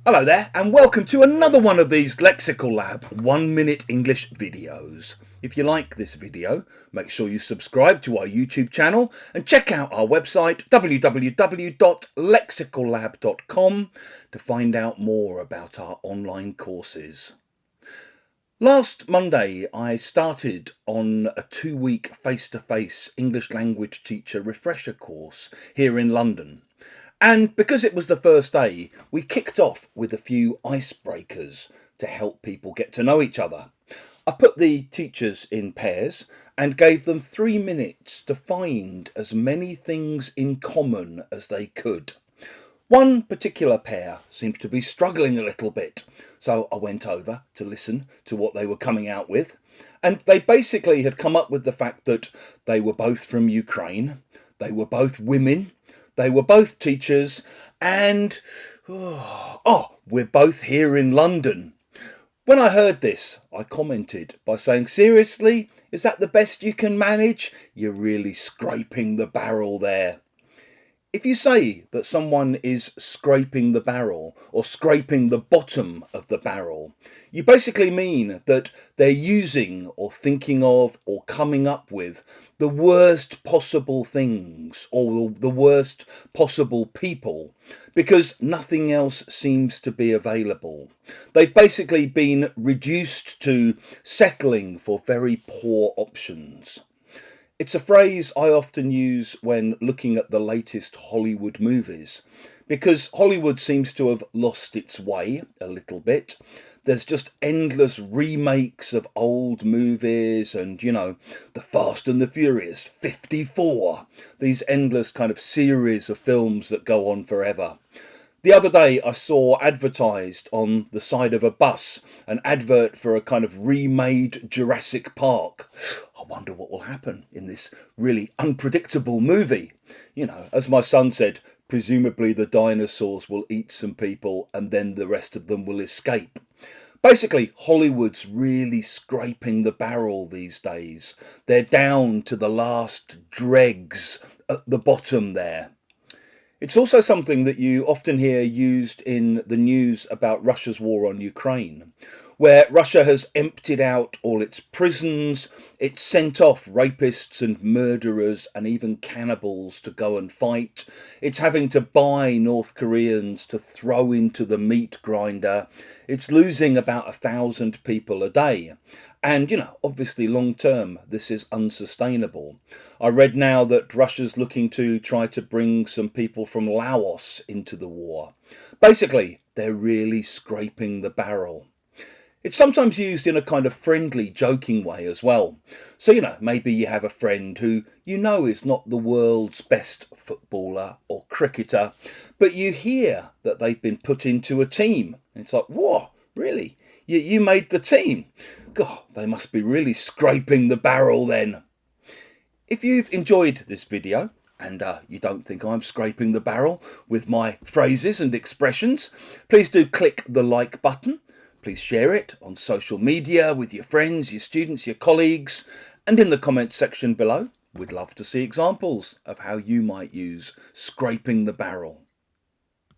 Hello there, and welcome to another one of these Lexical Lab 1-minute English videos. If you like this video, make sure you subscribe to our YouTube channel and check out our website www.lexicallab.com to find out more about our online courses. Last Monday, I started on a 2-week face-to-face English language teacher refresher course here in London. And because it was the first day, we kicked off with a few icebreakers to help people get to know each other. I put the teachers in pairs and gave them 3 minutes to find as many things in common as they could. One particular pair seemed to be struggling a little bit, so I went over to listen to what they were coming out with. And they basically had come up with the fact that they were both from Ukraine, they were both women, they were both teachers, and we're both here in London. When I heard this, I commented by saying, seriously, is that the best you can manage? You're really scraping the barrel there. If you say that someone is scraping the barrel or scraping the bottom of the barrel, you basically mean that they're using or thinking of or coming up with the worst possible things or the worst possible people because nothing else seems to be available. They've basically been reduced to settling for very poor options. It's a phrase I often use when looking at the latest Hollywood movies, because Hollywood seems to have lost its way a little bit. There's just endless remakes of old movies and, the Fast and the Furious, 54, these endless kind of series of films that go on forever. The other day I saw advertised on the side of a bus an advert for a kind of remade Jurassic Park. I wonder what will happen in this really unpredictable movie. As my son said, presumably the dinosaurs will eat some people and then the rest of them will escape. Basically, Hollywood's really scraping the barrel these days. They're down to the last dregs at the bottom there. It's also something that you often hear used in the news about Russia's war on Ukraine, where Russia has emptied out all its prisons, it's sent off rapists and murderers and even cannibals to go and fight, it's having to buy North Koreans to throw into the meat grinder, it's losing about 1,000 people a day. And, obviously long term, this is unsustainable. I read now that Russia's looking to try to bring some people from Laos into the war. Basically, they're really scraping the barrel. It's sometimes used in a kind of friendly, joking way as well. So, maybe you have a friend who is not the world's best footballer or cricketer, but you hear that they've been put into a team. And it's like, whoa, really? You made the team? God, they must be really scraping the barrel then. If you've enjoyed this video, and you don't think I'm scraping the barrel with my phrases and expressions, please do click the like button. Please share it on social media with your friends, your students, your colleagues, and in the comments section below. We'd love to see examples of how you might use scraping the barrel.